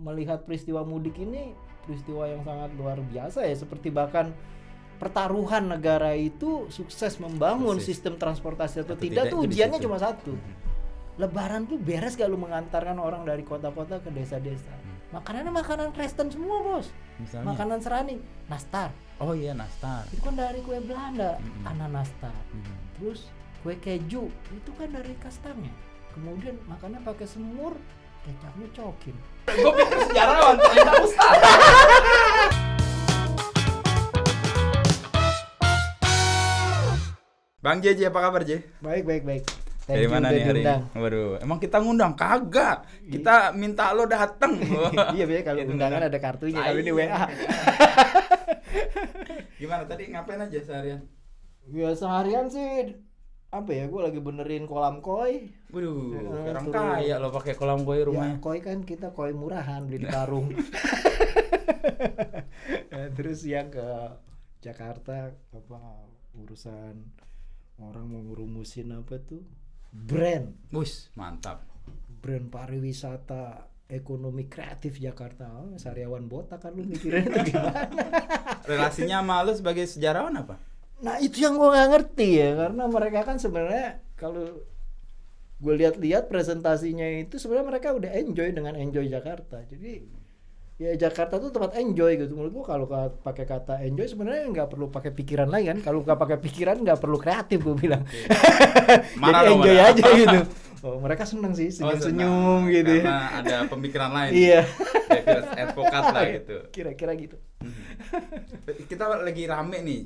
melihat peristiwa mudik ini peristiwa yang sangat luar biasa ya, seperti bahkan pertaruhan negara itu sukses membangun sistem transportasi atau tidak tuh ujiannya cuma satu. Lebaran tuh beres gak lu mengantarkan orang dari kota-kota ke desa-desa. Makanannya makanan Kristen semua, Bos. Misalnya? Makanan serani, nastar. Oh iya, nastar. Itu kan dari kue Belanda, ananastar. Terus kue keju, itu kan dari kastanya. Kemudian makannya pakai semur, kecapnya cokin. Gue pikir sejarawan, ternyata ustaz. Bang JJ, apa kabar J? Baik. Dari mana nih hari ini? Waduh, emang kita ngundang? Kagak. Kita minta lo dateng. Iya, biasanya kalau undangan ada kartunya, kalau ini WA. Gimana tadi ngapain aja seharian? Ya seharian sih apa ya, gue lagi benerin kolam koi. Waduh, orang kaya lo pakai kolam koi rumahnya. Ya, koi kan kita koi murahan beli di karung. Terus yang ke Jakarta apa urusan orang mau ngerumusin apa tuh? Brand. Wus, mantap. Brand pariwisata ekonomi kreatif Jakarta. Sariawan botak kan lu mikirin itu gimana? Relasinya sama lu sebagai sejarawan apa? Nah itu yang gue nggak ngerti ya, karena mereka kan sebenarnya kalau gue lihat-lihat presentasinya itu sebenarnya mereka udah enjoy dengan enjoy Jakarta. Jadi ya Jakarta tuh tempat enjoy gitu. Menurut gue kalau pakai kata enjoy sebenarnya nggak perlu pakai pikiran lagi kan. Kalau nggak pakai pikiran nggak perlu kreatif gue bilang. Jadi enjoy aja gitu. Oh, mereka seneng sih senyum-senyum gitu. Karena ada pemikiran lain. Iya. Advokat lah gitu. Kira-kira gitu. Kita lagi rame nih.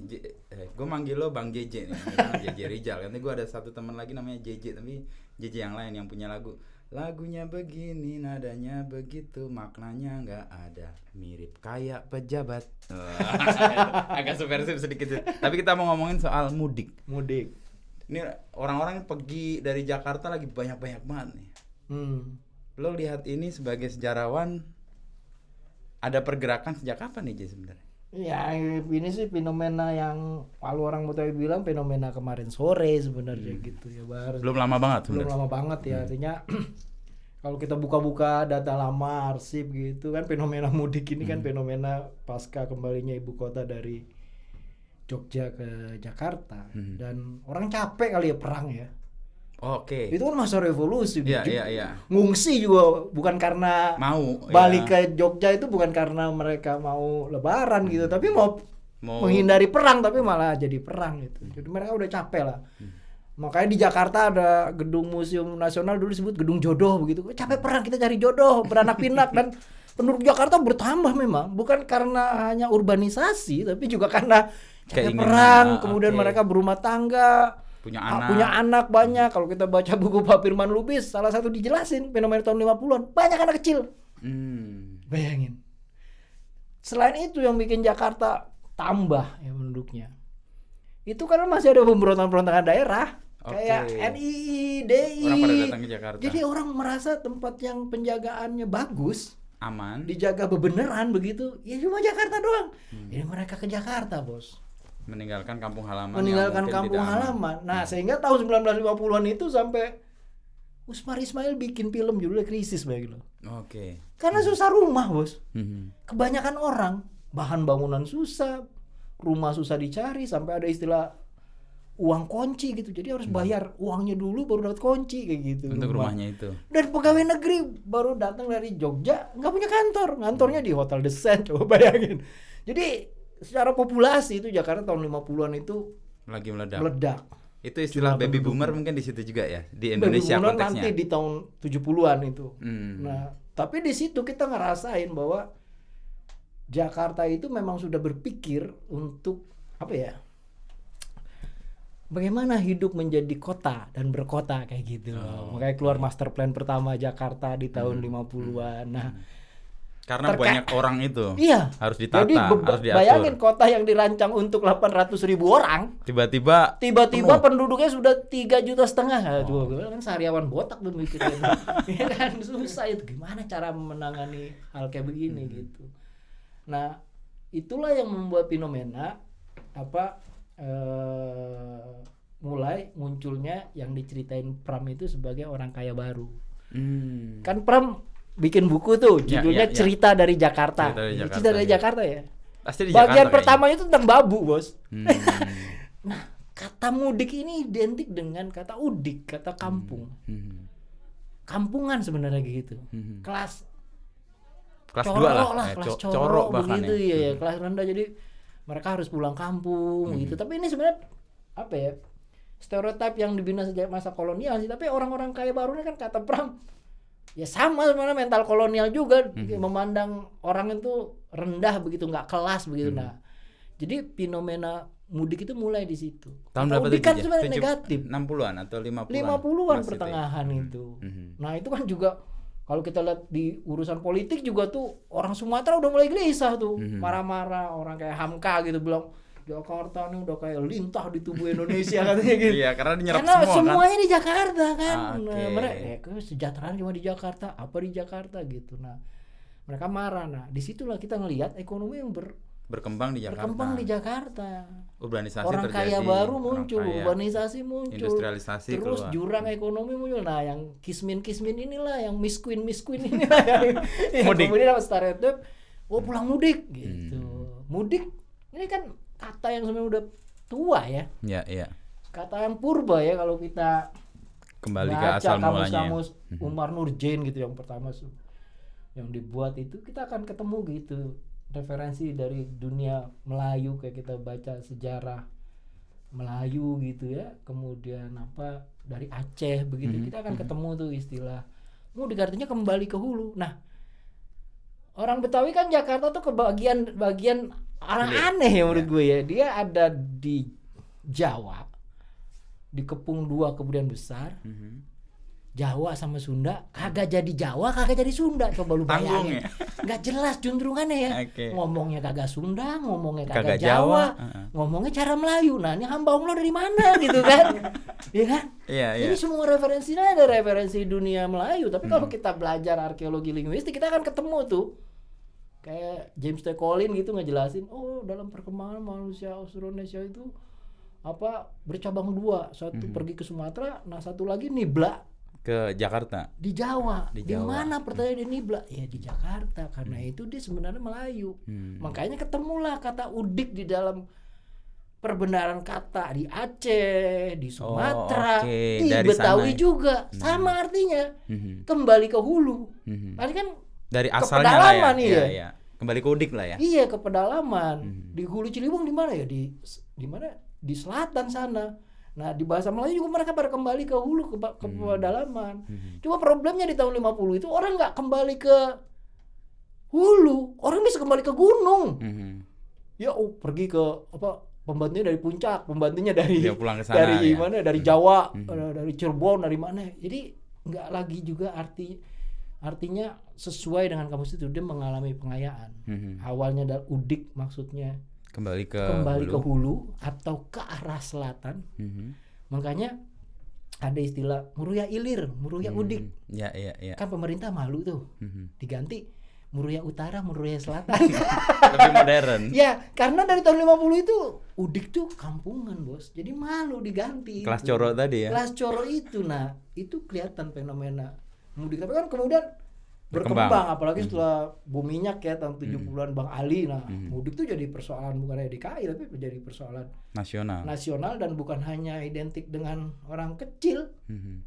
Gue manggil lo Bang JJ nih. JJ Rizal. Nanti gue ada satu teman lagi namanya JJ, tapi JJ yang lain yang punya lagu. Lagunya begini, nadanya begitu, maknanya nggak ada, mirip kayak pejabat. Agak subversif sedikit. Tapi kita mau ngomongin soal mudik. Ini orang-orang pergi dari Jakarta lagi banyak-banyak banget nih. Lo lihat ini sebagai sejarawan, ada pergerakan sejak kapan nih Jay sebenarnya? Ya ini sih fenomena yang kalau orang Betawi bilang fenomena kemarin sore sebenarnya gitu ya, belum lama banget ya. Artinya kalau kita buka-buka data lama arsip gitu kan, fenomena mudik ini kan fenomena pasca kembalinya ibu kota dari Jogja ke Jakarta. Dan orang capek kali ya perang ya. Oke. Itu kan masa revolusi. Iya. Ngungsi juga bukan karena mau balik ke Jogja, itu bukan karena mereka mau lebaran gitu, tapi mau menghindari perang, tapi malah jadi perang gitu. Jadi mereka udah capek lah. Makanya di Jakarta ada gedung Museum Nasional dulu disebut Gedung Jodoh begitu. Capek perang, kita cari jodoh, beranak pinak. Dan penduduk Jakarta bertambah memang, bukan karena hanya urbanisasi, tapi juga karena capek perang. Kemudian mereka berumah tangga, punya anak banyak. Kalau kita baca buku Pak Firman Lubis, salah satu dijelasin fenomena tahun 50-an, banyak anak kecil. Bayangin. Selain itu yang bikin Jakarta tambah ya penduduknya, itu karena masih ada pemberontakan daerah. Kayak NII, DI. Orang pada datang ke Jakarta. Jadi orang merasa tempat yang penjagaannya bagus, aman, dijaga bebeneran begitu, ya cuma Jakarta doang. Jadi mereka ke Jakarta, Bos. Meninggalkan kampung halaman. Nah, sehingga tahun 1950-an itu sampai Usmar Ismail bikin film judulnya Krisis begitu. Karena susah rumah, Bos. Kebanyakan orang, bahan bangunan susah, rumah susah dicari, sampai ada istilah uang kunci gitu. Jadi harus bayar uangnya dulu baru dapat kunci kayak gitu. Untuk rumahnya itu. Dan pegawai negeri baru datang dari Jogja nggak punya kantornya di Hotel The Sen, coba bayangin. Jadi secara populasi itu Jakarta tahun 50-an itu lagi meledak. Itu istilah baby boomer mungkin di situ juga ya, di Indonesia baby boomer konteksnya. Nanti di tahun 70-an itu. Nah, tapi di situ kita ngerasain bahwa Jakarta itu memang sudah berpikir untuk apa ya? Bagaimana hidup menjadi kota dan berkota kayak gitu. Makanya keluar master plan pertama Jakarta di tahun 50-an. Nah, karena banyak orang itu harus ditata, jadi harus diatur. Bayangin kota yang dirancang untuk 800.000 orang, tiba-tiba penduduknya sudah 3,5 juta. Aduh, kan sariawan botak tuh mikirnya. Ya kan susah itu, gimana cara menangani hal kayak begini gitu. Nah, itulah yang membuat fenomena mulai munculnya yang diceritain Pram itu sebagai orang kaya baru. Kan Pram bikin buku tuh judulnya ya. Cerita dari Jakarta. Cerita dari Jakarta ya. Pasti di Bagian Jakarta pertamanya itu tentang babu, Bos. kayaknya. Nah, kata mudik ini identik dengan kata udik, kata kampung. Kampungan sebenarnya gitu. Kelas 2 corok lah, kelas corok corok bahkan begitu ya. ya, kelas rendah, jadi mereka harus pulang kampung gitu. Tapi ini sebenarnya apa ya? Stereotip yang dibina sejak masa kolonial sih, tapi orang-orang kaya baru ini kan kata Pram ya sama sebenarnya mental kolonial juga, memandang orang itu rendah begitu, nggak kelas begitu. Nah, jadi fenomena mudik itu mulai di situ. Tahun berapa mudik kan tuh? sebenarnya negatif. 60-an atau 50-an? 50-an pertengahan itu. Nah, itu kan juga kalau kita lihat di urusan politik juga tuh orang Sumatera udah mulai gelisah tuh, marah-marah, orang kayak Hamka gitu bilang Jakarta nih udah kayak lintah di tubuh Indonesia katanya gitu. Iya, karena dinyerap karena semua semuanya kan? di Jakarta kan. Okay. Nah, mereka kesejahteraan cuma di Jakarta, apa di Jakarta gitu. Nah, mereka marah. Nah, disitulah kita ngelihat ekonomi yang berkembang di Jakarta. Berkembang di Jakarta. Urbanisasi orang terjadi. Kaya baru muncul, urbanisasi muncul. Industrialisasi terus keluar. Jurang ekonomi muncul. Nah, yang kismin inilah, yang misqueen inilah yang kemudian dapat stereotip, pulang mudik gitu. Mudik ini kan kata yang sebenarnya udah tua ya. Iya. Kata yang purba ya kalau kita kembali ke asal mulanya. Kamus Umar Nurjain gitu yang pertama yang dibuat itu, kita akan ketemu gitu referensi dari dunia Melayu, kayak kita baca sejarah Melayu gitu ya. Kemudian apa dari Aceh begitu, kita akan ketemu tuh istilah mudik, artinya kembali ke hulu. Nah, orang Betawi kan Jakarta tuh kebagian orang aneh ya menurut gue ya. Dia ada di Jawa, dikepung 2 kebudayaan besar, Jawa sama Sunda, kagak jadi Jawa, kagak jadi Sunda. Coba lu bayangin, nggak jelas juntrungannya ya. Ngomongnya kagak Sunda, ngomongnya kagak Jawa, ngomongnya cara Melayu. Nah, ini hamba Allah dari mana gitu kan? Iya kan? Iya. Jadi semua referensinya ada referensi dunia Melayu. Tapi kalau kita belajar arkeologi linguistik, kita akan ketemu tuh kayak James T. Collins gitu ngejelasin, dalam perkembangan manusia Austronesia itu apa bercabang 2, satu pergi ke Sumatera, nah satu lagi nibla ke Jakarta. Di Jawa. Di mana pertanyaan di nibla? Ya di Jakarta, karena itu dia sebenarnya Melayu. Makanya ketemulah kata udik di dalam perbendaharaan kata di Aceh, di Sumatera, di Betawi juga sama artinya. Kembali ke hulu. Tadi kan dari asalnya lah ya. Iya. Kembali ke udik lah ya. Iya, ke pedalaman. Di Hulu Ciliwung di mana ya? Di mana? Di selatan sana. Nah, di bahasa Melayu juga mereka pada kembali ke hulu, ke pedalaman. Cuma problemnya di tahun 50 itu orang nggak kembali ke hulu, orang bisa kembali ke gunung. Ya, pergi ke apa? Pembantunya dari puncak, pembantunya dari pulang ke sana, dari mana? Dari Jawa, dari Cirebon, dari mana? Jadi nggak lagi juga artinya sesuai dengan kamus itu, dia mengalami pengayaan. Awalnya udik maksudnya kembali ke hulu atau ke arah selatan. Makanya ada istilah Muruya Ilir, Muruya Udik. Ya. Kan pemerintah malu tuh. Diganti Muruya Utara, Muruya Selatan. Lebih modern. Ya, karena dari tahun 50 itu Udik tuh kampungan, Bos. Jadi malu diganti. Kelas coro tadi ya. Kelas coro itu. Nah, itu kelihatan fenomena mudik. Tapi kan kemudian berkembang, apalagi setelah bom minyak ya tahun 70-an Bang Ali. Nah, mudik tuh jadi persoalan bukan hanya DKI, tapi menjadi persoalan nasional dan bukan hanya identik dengan orang kecil.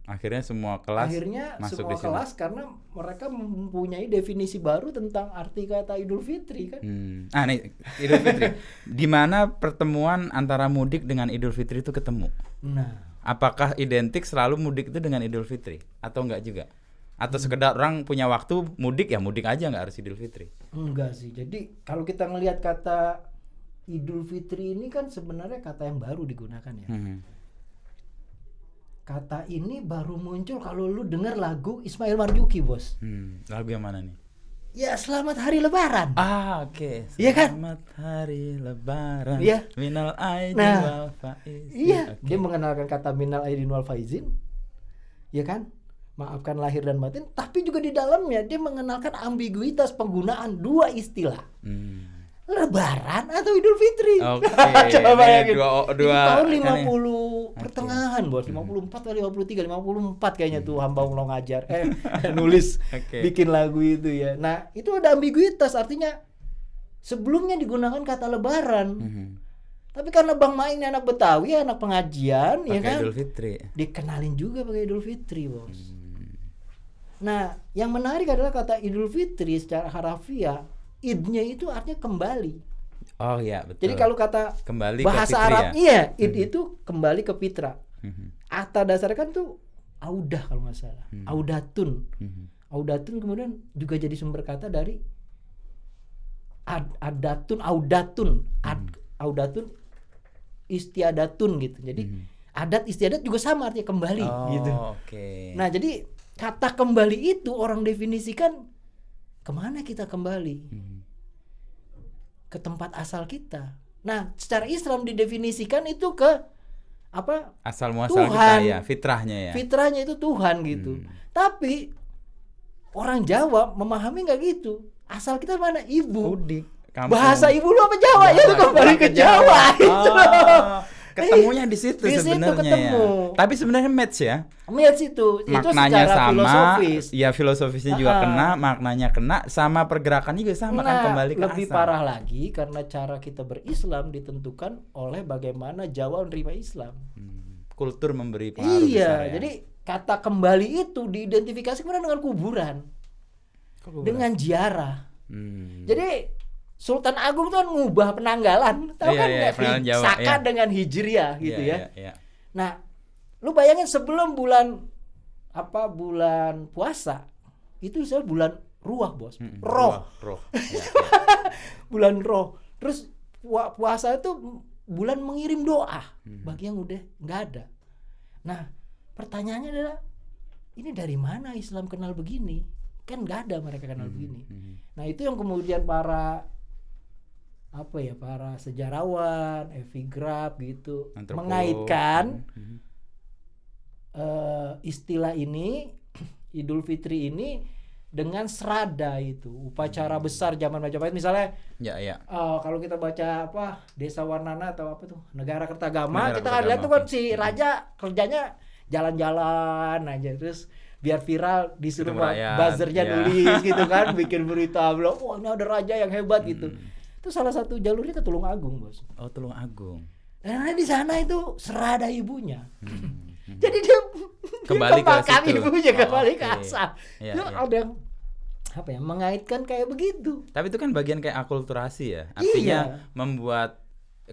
Akhirnya semua kelas masuk di kelas sini. karena mereka mempunyai definisi baru tentang arti kata Idul Fitri kan. Nih Idul Fitri. Di mana pertemuan antara mudik dengan Idul Fitri itu ketemu? Nah, apakah identik selalu mudik itu dengan Idul Fitri atau enggak juga? Atau sekedar orang punya waktu mudik ya mudik aja, nggak harus Idul Fitri? Enggak sih. Jadi kalau kita ngelihat kata Idul Fitri ini kan sebenarnya kata yang baru digunakan ya. Kata ini baru muncul kalau lu dengar lagu Ismail Marzuki, Bos. Lagu yang mana nih? Ya, Selamat Hari Lebaran. Oke. Iya kan? Selamat Hari Lebaran. Iya. Minal aidin wal faizin. Iya. Okay. Dia mengenalkan kata minal aidin wal faizin. Iya kan? Maafkan lahir dan batin, tapi juga di dalamnya dia mengenalkan ambiguitas penggunaan 2 istilah. Lebaran atau Idul Fitri. Coba bayangin. Dua tahun pertengahan bos, 54 atau 53, 54 kayaknya tuh hamba Allah ngajar nulis bikin lagu itu ya. Nah itu ada ambiguitas, artinya sebelumnya digunakan kata lebaran, tapi karena Bang Maing ini anak Betawi, anak pengajian, pake ya kan, Idul Fitri dikenalin juga pakai Idul Fitri bos. Nah yang menarik adalah kata Idul Fitri secara harafiah, idnya itu artinya kembali. Oh iya betul. Jadi kalau kata kembali bahasa ke Arab, ya? iya, itu kembali ke fitrah. Kata dasarnya kan tuh audah kalau nggak salah, audatun. Audatun kemudian juga jadi sumber kata dari audatun, istiadatun gitu. Jadi adat istiadat juga sama artinya kembali gitu. Nah jadi kata kembali itu orang definisikan kemana kita kembali? Ke tempat asal kita. Nah, secara Islam didefinisikan itu ke apa? Asal muasal kita ya, fitrahnya ya. Fitrahnya itu Tuhan gitu. Tapi orang Jawa memahami nggak gitu. Asal kita mana? Ibu. Udik. Bahasa ibu lu apa Jawa? Ya lu kembali ke Jawa. Itu. Ketemunya di situ sebenarnya ketemu. Ya. Tapi sebenarnya match ya. Match itu maknanya secara sama, filosofis. Ya filosofisnya juga kena, maknanya kena, sama pergerakan juga sama kan kembali ke lebih asal. parah lagi karena cara kita berislam ditentukan oleh bagaimana Jawa menerima Islam. Kultur memberi pengaruh besar ya. Jadi kata kembali itu diidentifikasi kemudian dengan kuburan. Dengan ziarah. Jadi Sultan Agung tuh kan ngubah penanggalan, tahu kan nggak? Saka dengan Hijriah gitu ya. Nah, lu bayangin sebelum bulan puasa itu saya bulan ruah bos, roh. Bulan roh. Terus puasa itu bulan mengirim doa bagi yang udah nggak ada. Nah, pertanyaannya adalah ini dari mana Islam kenal begini? Kan nggak ada mereka kenal begini. Nah itu yang kemudian para sejarawan, epigraf gitu mengaitkan istilah ini Idul Fitri ini dengan serada itu upacara besar zaman Majapahit misalnya. Kalau kita baca Desa Warnana atau Negara Kertagama, kita akan lihat tuh kan si raja kerjanya jalan-jalan aja, terus biar viral disuruh buzzernya nulis gitu kan, bikin berita blog, ini ada raja yang hebat gitu. Itu salah satu jalurnya ke Tulungagung bos. Oh Tulungagung. Karena di sana itu serada ibunya. Jadi dia kembali ke situ. Ibunya kembali ke asal. Itu ada mengaitkan kayak begitu. Tapi itu kan bagian kayak akulturasi ya. Artinya membuat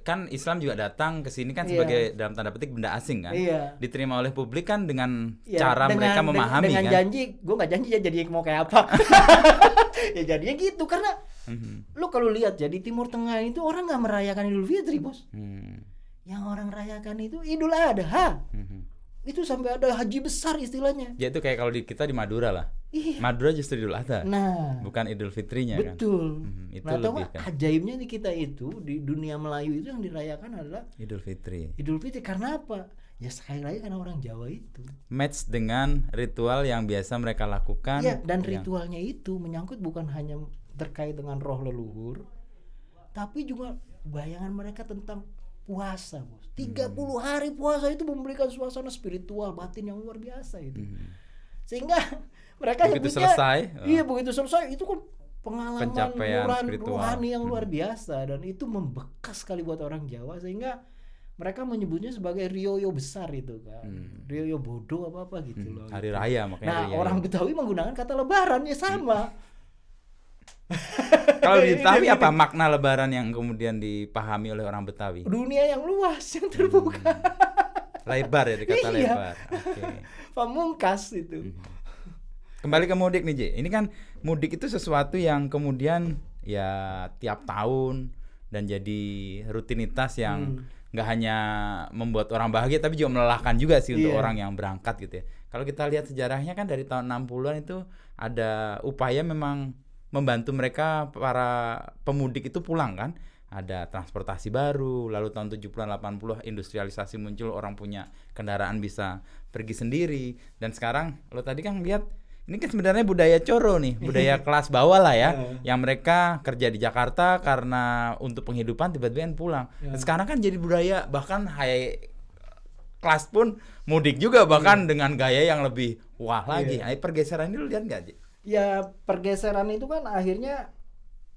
kan Islam juga datang ke sini kan sebagai dalam tanda petik benda asing kan. Diterima oleh publik kan dengan cara mereka memahami dengan kan. Janji, gue nggak janji ya jadi mau kayak apa. Ya jadinya gitu karena lu kalau lihat ya di Timur Tengah itu orang nggak merayakan Idul Fitri bos. Yang orang rayakan itu Idul Adha. Itu sampai ada haji besar istilahnya. Ya itu kayak kalau di kita di Madura lah. Madura justru Idul Adha. Bukan Idul Fitrinya kan. Betul. Itu lebih kan. Ajaibnya di kita itu di dunia Melayu itu yang dirayakan adalah Idul Fitri. Idul Fitri karena apa? Ya sekali lagi karena orang Jawa itu match dengan ritual yang biasa mereka lakukan. Iya, dan ritualnya itu menyangkut bukan hanya terkait dengan roh leluhur, tapi juga bayangan mereka tentang puasa, bos. 30 hari puasa itu memberikan suasana spiritual batin yang luar biasa itu. Sehingga mereka begitu selesai. Begitu selesai itu kan pengalaman rohani yang luar biasa, dan itu membekas sekali buat orang Jawa sehingga mereka menyebutnya sebagai rioyo besar itu kan. Rioyo bodoh apa gitu loh. Hari raya makanya. Nah, orang Betawi menggunakan kata lebaran ya sama. Kalau di Betawi apa makna lebaran yang kemudian dipahami oleh orang Betawi? Dunia yang luas, yang terbuka. Lebar ya dikata lebar. Pamungkas itu. Kembali ke mudik nih, J. Ini kan mudik itu sesuatu yang kemudian ya tiap tahun dan jadi rutinitas yang nggak hanya membuat orang bahagia tapi juga melelahkan juga sih untuk orang yang berangkat gitu ya. Kalau kita lihat sejarahnya kan dari tahun 60-an itu ada upaya memang membantu mereka para pemudik itu pulang kan. Ada transportasi baru, lalu tahun 70-an 80 industrialisasi muncul, orang punya kendaraan bisa pergi sendiri. Dan sekarang lo tadi kan lihat ini kan sebenarnya budaya coro nih, budaya kelas bawah lah ya, yang mereka kerja di Jakarta karena untuk penghidupan tiba-tiba pulang. Sekarang kan jadi budaya bahkan kelas pun mudik juga, bahkan dengan gaya yang lebih wah lagi. Pergeseran ini lu lihat nggak, Ji? Ya pergeseran itu kan akhirnya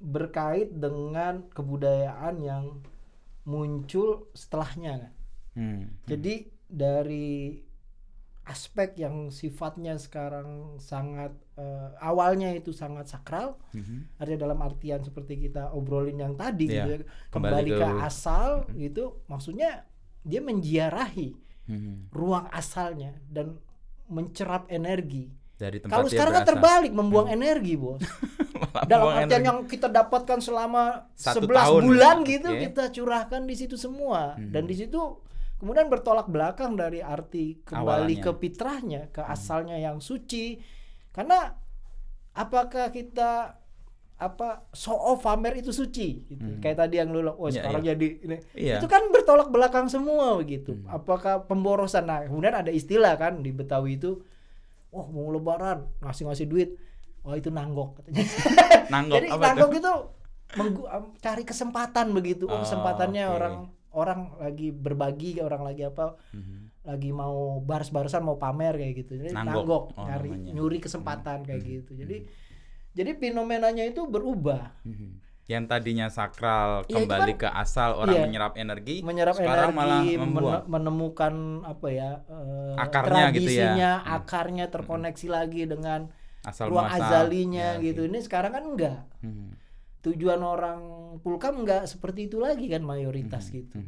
berkait dengan kebudayaan yang muncul setelahnya kan. Jadi dari aspek yang sifatnya sekarang sangat awalnya itu sangat sakral, artinya dalam artian seperti kita obrolin yang tadi gitu ya, kembali ke asal gitu, maksudnya dia menziarahi ruang asalnya dan mencerap energi. Kalau sekarang kan terbalik, membuang energi, Bos. Dalam artian energi yang kita dapatkan selama 11 bulan gitu, kita curahkan di situ semua. Dan di situ kemudian bertolak belakang dari arti kembali ke fitrahnya, ke asalnya yang suci. Karena apakah kita show off, pamer itu suci gitu. Kayak tadi yang lu sekarang jadi ini. Itu kan bertolak belakang semua begitu. Apakah pemborosan? Nah, kemudian ada istilah kan di Betawi itu, mau lebaran ngasih duit, itu nanggok katanya. Nanggok. Jadi nanggok itu cari kesempatan begitu. Kesempatannya orang lagi berbagi, orang lagi lagi mau baras-barasan, mau pamer kayak gitu. Jadi nanggok, nyuri kesempatan kayak gitu. Jadi fenomenanya itu berubah. Yang tadinya sakral kembali ke asal, orang menyerap energi, sekarang malah menemukan akarnya tradisinya, gitu ya. Akarnya terkoneksi lagi dengan ruang azalinya gitu. Ini sekarang kan enggak. Tujuan orang Pulkam enggak seperti itu lagi kan mayoritas gitu.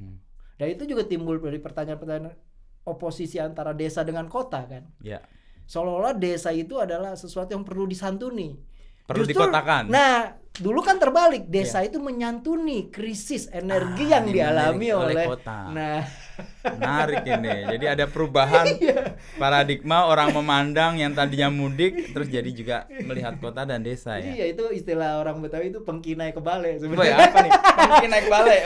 Dan itu juga timbul dari pertanyaan-pertanyaan oposisi antara desa dengan kota kan. Seolah-olah desa itu adalah sesuatu yang perlu disantuni. Perlu dikotakan. Nah, dulu kan terbalik, desa itu menyantuni krisis energi yang dialami oleh kota. Nah, menarik ini. Jadi ada perubahan paradigma, orang memandang yang tadinya mudik terus jadi juga melihat kota dan desa ya. Iya, itu istilah orang Betawi itu pengki naik ke bale sebenarnya. Apa nih? Pengki naik bale.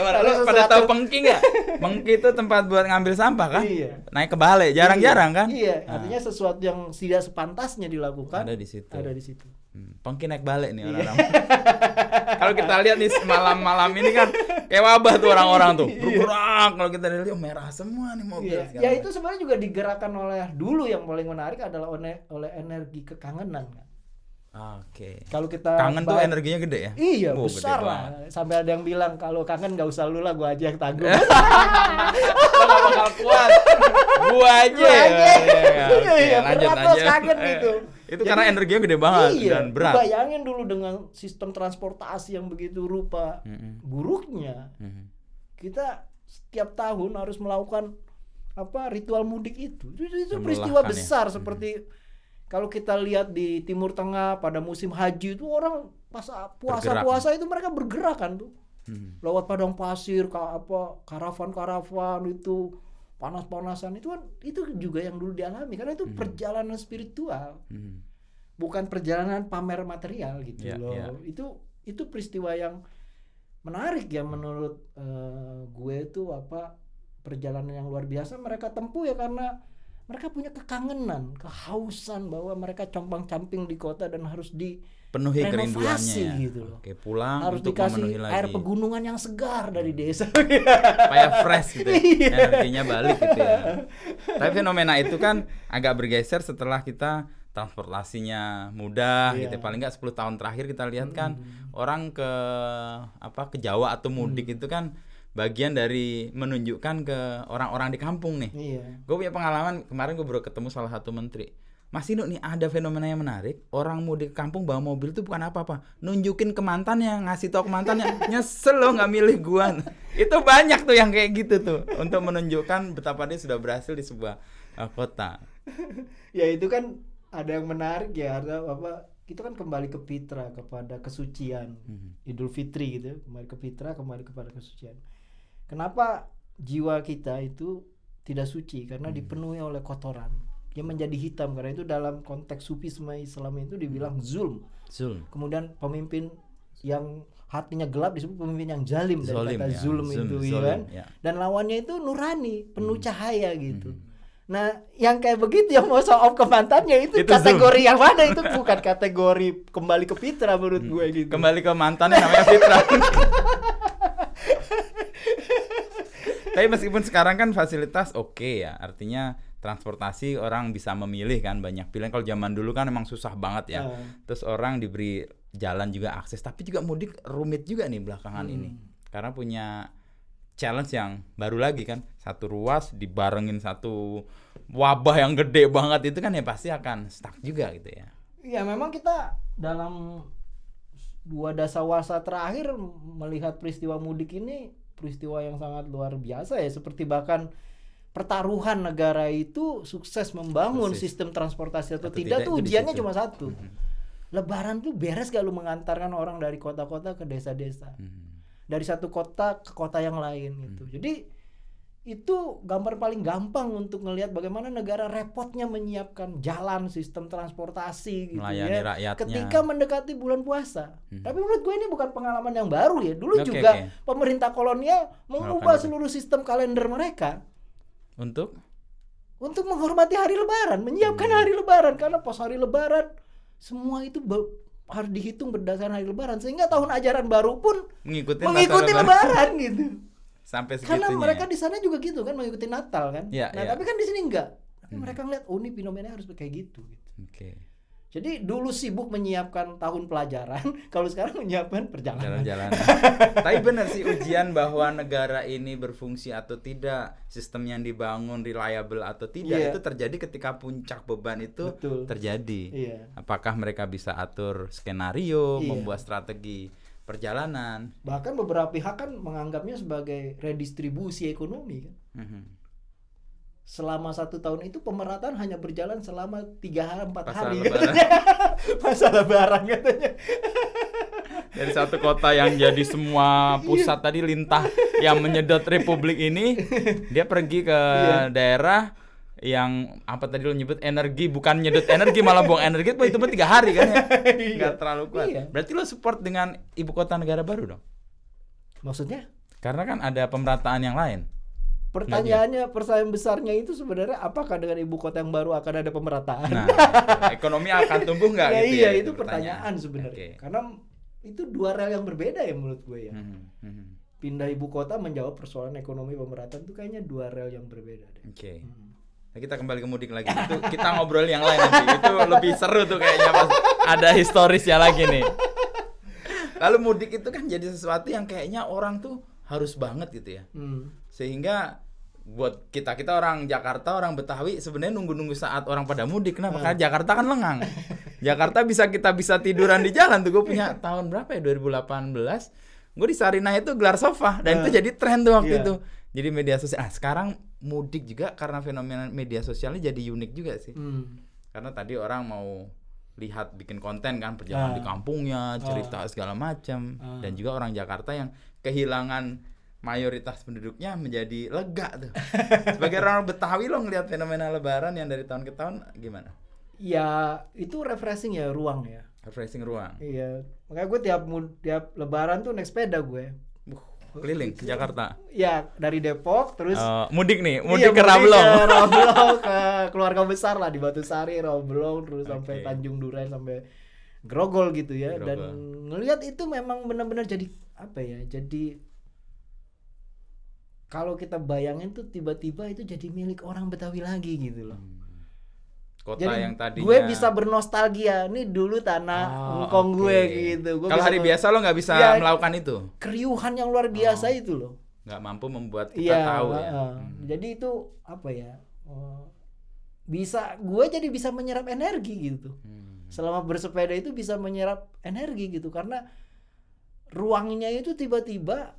Pada tahu pengki enggak? Pengki itu tempat buat ngambil sampah kan? Iya. Naik ke bale, jarang-jarang kan? Iya, artinya sesuatu yang tidak sepantasnya dilakukan ada di situ. Ada di situ. Pengki naik balik nih orang-orang. Kalau kita lihat nih malam-malam ini kan kayak wabah tuh orang-orang tuh bergerak. Kalau kita lihat merah semua nih mobil. Ya itu sebenarnya juga digerakkan oleh, dulu yang paling menarik adalah oleh energi kekangenan kan. Oke. Kalau kita kangen tuh energinya gede ya? Iya, besar lah. Sampai ada yang bilang kalau kangen gak usah lu lah, gua aja yang tanggung. Gua gak bakal kuat. Gua aja. Iya, lanjut aja. Kangen gitu. Itu karena energinya gede banget dan berat. Bayangin dulu dengan sistem transportasi yang begitu rupa buruknya. Kita setiap tahun harus melakukan ritual mudik itu. Itu peristiwa besar seperti kalau kita lihat di Timur Tengah pada musim haji itu orang pas puasa itu mereka bergerak kan tuh. Lewat padang pasir, karavan itu panas-panasan itu kan, itu juga yang dulu dialami karena itu perjalanan spiritual. Bukan perjalanan pamer material gitu loh. Itu peristiwa yang menarik ya menurut gue itu perjalanan yang luar biasa mereka tempuh ya, karena mereka punya kekangenan, kehausan bahwa mereka compang-camping di kota dan harus penuhi kerinduannya ya. Gitu loh. Oke, pulang harus untuk dikasih memenuhi lagi air pegunungan yang segar dari desa. Supaya fresh gitu ya. Energinya balik gitu ya. Tapi fenomena itu kan agak bergeser setelah kita transportasinya mudah gitu. Paling enggak 10 tahun terakhir kita lihat kan orang ke Jawa atau mudik itu kan bagian dari menunjukkan ke orang-orang di kampung nih. Gue punya pengalaman, kemarin gue baru ketemu salah satu menteri. Mas Inu nih, ada fenomena yang menarik. Orang mudik ke kampung bawa mobil tuh bukan apa-apa, nunjukin ke mantannya, ngasih tau ke mantannya, nyesel lo gak milih gua. Itu banyak tuh yang kayak gitu tuh, untuk menunjukkan betapa dia sudah berhasil di sebuah kota. Ya itu kan ada yang menarik ya, ada kita kan kembali ke fitrah, kepada kesucian. Idul Fitri gitu, kembali ke fitrah, kembali kepada kesucian. Kenapa jiwa kita itu tidak suci? Karena dipenuhi oleh kotoran yang menjadi hitam. Karena itu dalam konteks sufisme Islam itu dibilang zulm. Kemudian pemimpin yang hatinya gelap disebut pemimpin yang zalim, dari kata zulm itu kan. Dan lawannya itu nurani, penuh cahaya gitu. Nah, yang kayak begitu yang mau show off ke mantannya itu kategori zoom. Yang mana? Itu bukan kategori kembali ke fitrah menurut gue gitu. Kembali ke mantannya namanya fitrah. Tapi meskipun sekarang kan fasilitas oke ya, artinya transportasi orang bisa memilih kan, banyak pilihan. Kalau zaman dulu kan emang susah banget ya. Terus orang diberi jalan juga akses, tapi juga mudik rumit juga nih belakangan ini. Karena punya challenge yang baru lagi kan, satu ruas dibarengin satu wabah yang gede banget, itu kan ya pasti akan stuck juga gitu ya. Ya memang kita dalam 2 dasawarsa terakhir melihat peristiwa mudik ini peristiwa yang sangat luar biasa ya, seperti bahkan pertaruhan negara itu sukses membangun sistem transportasi atau tidak tuh ujiannya cuma satu. Lebaran tuh beres gak lu mengantarkan orang dari kota-kota ke desa-desa, dari satu kota ke kota yang lain gitu. Jadi itu gambar paling gampang untuk ngelihat bagaimana negara repotnya menyiapkan jalan, sistem transportasi gitu, melayani ya rakyatnya ketika mendekati bulan puasa. Tapi menurut gue ini bukan pengalaman yang baru ya. Dulu juga pemerintah kolonial mengubah seluruh sistem kalender mereka untuk menghormati hari Lebaran, menyiapkan hari Lebaran, karena pas hari Lebaran semua itu harus dihitung berdasarkan hari Lebaran, sehingga tahun ajaran baru pun mengikuti Lebaran gitu. Sampai segitunya. Karena mereka di sana juga gitu kan, mengikuti Natal kan. Ya, nah, tapi kan di sini enggak. Tapi mereka ngeliat ini fenomena harus kayak gitu. Oke. Jadi dulu sibuk menyiapkan tahun pelajaran, kalau sekarang menyiapkan perjalanan. Tapi benar sih, ujian bahwa negara ini berfungsi atau tidak, sistem yang dibangun reliable atau tidak, itu terjadi ketika puncak beban itu terjadi. Apakah mereka bisa atur skenario, membuat strategi perjalanan. Bahkan beberapa pihak kan menganggapnya sebagai redistribusi ekonomi kan. Selama 1 tahun itu pemerataan hanya berjalan selama 3-4 hari. Masa Lebaran katanya. Dari satu kota yang jadi semua pusat tadi lintah yang menyedot republik ini, dia pergi ke daerah yang apa tadi lo nyebut energi, bukan nyedot energi malah buang energi, itu pun 3 hari kan ya. Nggak terlalu kuat. Berarti lo support dengan ibu kota negara baru dong? Maksudnya? Karena kan ada pemerataan yang lain. Pertanyaannya, pertanyaan besarnya itu sebenarnya apakah dengan ibu kota yang baru akan ada pemerataan? Nah, ekonomi akan tumbuh nggak gitu ya? Itu pertanyaan sebenarnya. Karena itu 2 rel yang berbeda ya menurut gue ya. Pindah ibu kota menjawab persoalan ekonomi pemerataan itu kayaknya 2 rel yang berbeda deh. Nah, kita kembali ke mudik lagi. Itu kita ngobrol yang lain nanti. Itu lebih seru tuh kayaknya pas ada historisnya lagi nih. Lalu mudik itu kan jadi sesuatu yang kayaknya orang tuh harus banget gitu ya. Sehingga buat kita orang Jakarta, orang Betawi sebenarnya nunggu saat orang pada mudik. Kenapa? Karena Jakarta kan lengang. Jakarta kita bisa tiduran di jalan tuh. Gue punya tahun berapa ya? 2018. Gue di Sarinah itu gelar sofa dan itu jadi tren tuh waktu itu. Jadi media sosial. Sekarang mudik juga karena fenomena media sosialnya jadi unik juga sih. Karena tadi orang mau lihat bikin konten kan, perjalanan di kampungnya, cerita segala macam, dan juga orang Jakarta yang kehilangan mayoritas penduduknya menjadi lega tuh. Sebagai orang Betawi lo ngelihat fenomena Lebaran yang dari tahun ke tahun gimana? Ya itu refreshing ya, ruang ya. Refreshing ruang. Iya, makanya gue tiap Lebaran tuh naik sepeda gue. Keliling ke Jakarta. Ya dari Depok terus mudik ke Rablong. Ke keluarga besar lah di Batusari, Rablong terus sampai Tanjung Duren sampai Grogol gitu ya. Dan ngelihat itu memang benar-benar jadi apa ya? Jadi kalau kita bayangin tuh tiba-tiba itu jadi milik orang Betawi lagi gitu loh. Kota jadi, yang tadinya gue bisa bernostalgia, nih dulu tanah engkong gue gitu. Kalau hari biasa lo nggak bisa melakukan itu. Keriuhan yang luar biasa itu loh. Nggak mampu membuat kita tahu ya. Jadi itu apa ya? Gue jadi bisa menyerap energi gitu. Selama bersepeda itu bisa menyerap energi gitu, karena ruangnya itu tiba-tiba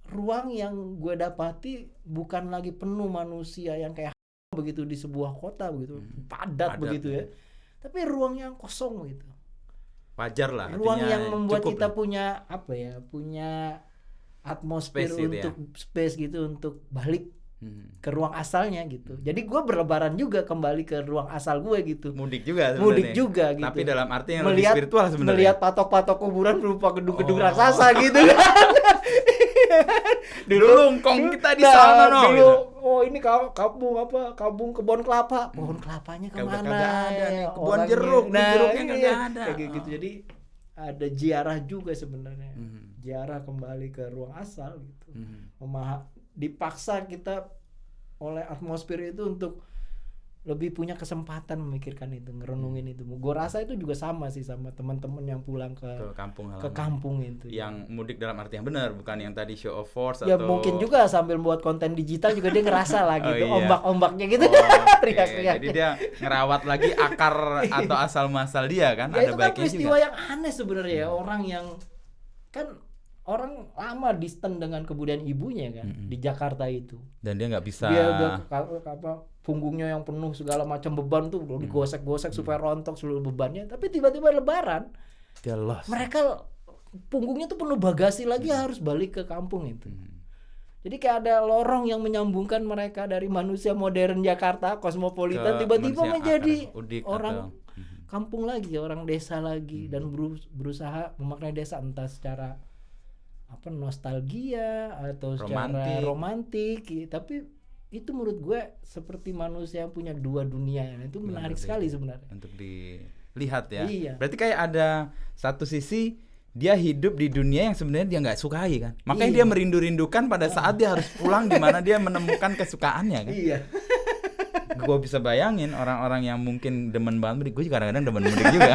ruang yang gue dapati bukan lagi penuh manusia yang kayak begitu di sebuah kota begitu padat begitu ya, tapi ruang yang kosong gitu. Wajar lah. Ruang yang membuat kita punya apa ya, punya atmosfer space untuk space gitu untuk balik ke ruang asalnya gitu. Jadi gue berlebaran juga kembali ke ruang asal gue gitu. Mudik juga gitu. Tapi dalam arti yang lebih spiritual sebenarnya. Melihat patok-patok kuburan berupa gedung-gedung raksasa gitu kan. Dulu ngkong kita di sana dulu, gitu. Oh ini kampung kebun kelapa. Pohon kelapanya kemana? Kagak ada nih. Kebun jeruk, jeruknya kagak ada. Kayak gitu. Jadi ada ziarah juga sebenarnya. Ziarah kembali ke ruang asal gitu. dipaksa kita oleh atmosfer itu untuk lebih punya kesempatan memikirkan itu, ngerenungin itu. Gue rasa itu juga sama sih sama teman-teman yang pulang ke kampung halaman. Ke kampung itu. Yang mudik dalam arti yang benar, bukan yang tadi show of force ya, atau mungkin juga sambil buat konten digital juga dia ngerasa lah gitu, iya. ombak-ombaknya gitu. Teriak-teriak. Jadi dia ngerawat lagi akar atau asal muasal dia kan, ya, ada itu kan baiknya peristiwa juga. yang aneh sebenarnya ya, orang yang kan orang lama distant dengan kebudayaan ibunya kan di Jakarta itu. Dan dia nggak bisa. Dia udah punggungnya yang penuh segala macam beban tuh udah digosek-gosek supaya rontok seluruh bebannya. Tapi tiba-tiba Lebaran, dia lost. mereka punggungnya tuh penuh bagasi lagi harus balik ke kampung itu. Jadi kayak ada lorong yang menyambungkan mereka dari manusia modern Jakarta kosmopolitan tiba-tiba menjadi orang kampung lagi, orang desa lagi dan berusaha memaknai desa entah secara nostalgia atau secara romantik. Tapi itu menurut gue seperti manusia yang punya dua dunia. Itu menarik sekali sebenarnya untuk dilihat ya. Iya. Berarti kayak ada satu sisi dia hidup di dunia yang sebenarnya dia nggak sukai kan. Makanya dia merindu-rindukan pada saat dia harus pulang di mana dia menemukan kesukaannya kan. Iya. Gue bisa bayangin orang-orang yang mungkin demen banget mudik, gue juga kadang-kadang demen mudik juga.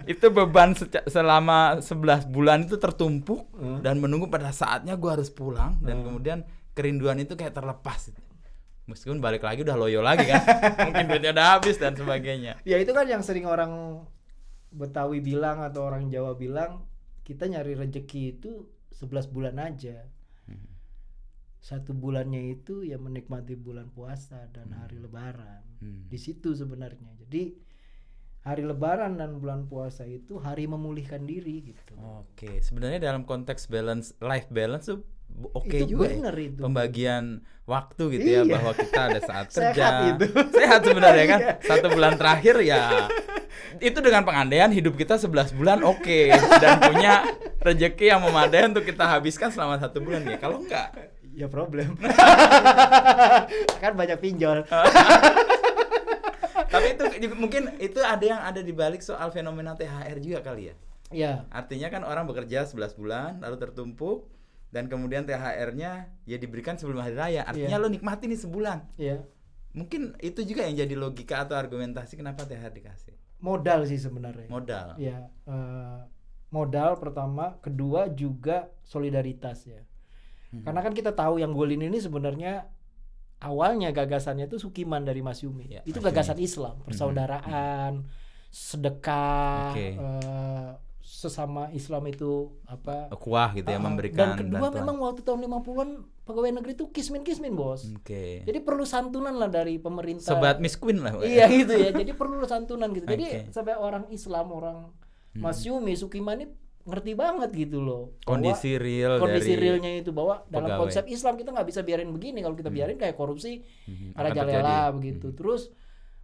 Itu beban selama 11 bulan itu tertumpuk dan menunggu pada saatnya gue harus pulang dan kemudian kerinduan itu kayak terlepas. Meskipun balik lagi udah loyo lagi kan. Mungkin duitnya udah habis dan sebagainya. Ya itu kan yang sering orang Betawi bilang atau orang Jawa bilang, kita nyari rezeki itu 11 bulan aja. 1 bulannya itu ya menikmati bulan puasa dan hari Lebaran. Di situ sebenarnya. Jadi hari Lebaran dan bulan puasa itu hari memulihkan diri gitu. Oke, sebenarnya dalam konteks life balance tuh oke juga ya. Itu. Pembagian waktu gitu ya, bahwa kita ada saat kerja. Sehat itu. Sehat sebenarnya kan. 1 bulan terakhir ya itu dengan pengandaian hidup kita 11 bulan oke, dan punya rezeki yang memadai untuk kita habiskan selama 1 bulan ya. Kalau enggak ya problem. Kan banyak pinjol. Tapi itu mungkin itu ada yang ada di balik soal fenomena THR juga kali ya. Iya. Artinya kan orang bekerja 11 bulan lalu tertumpuk dan kemudian THR-nya ya diberikan sebelum hari raya. Artinya lo nikmati nih sebulan. Iya. Mungkin itu juga yang jadi logika atau argumentasi kenapa THR dikasih. Modal sih sebenarnya. Modal. Ya, modal pertama, kedua juga solidaritas ya. Karena kan kita tahu yang Golin ini sebenarnya awalnya gagasannya itu Sukiman dari Mas Yumi. Ya, itu gagasan Islam, persaudaraan, sedekah, sesama Islam itu kuah gitu ya, memberikan. Dan kedua bantuan. Memang waktu tahun 50-an pegawai negeri itu kismin Bos. Jadi perlu santunan lah dari pemerintah. Sobat miskin lah. Iya gitu ya. Jadi perlu santunan gitu. Jadi sampai orang Islam, orang Mas Yumi, Sukiman ini ngerti banget gitu loh kondisi realnya itu, bahwa dalam konsep Islam kita nggak bisa biarin begini. Kalau kita biarin kayak korupsi merajalela begitu. Terus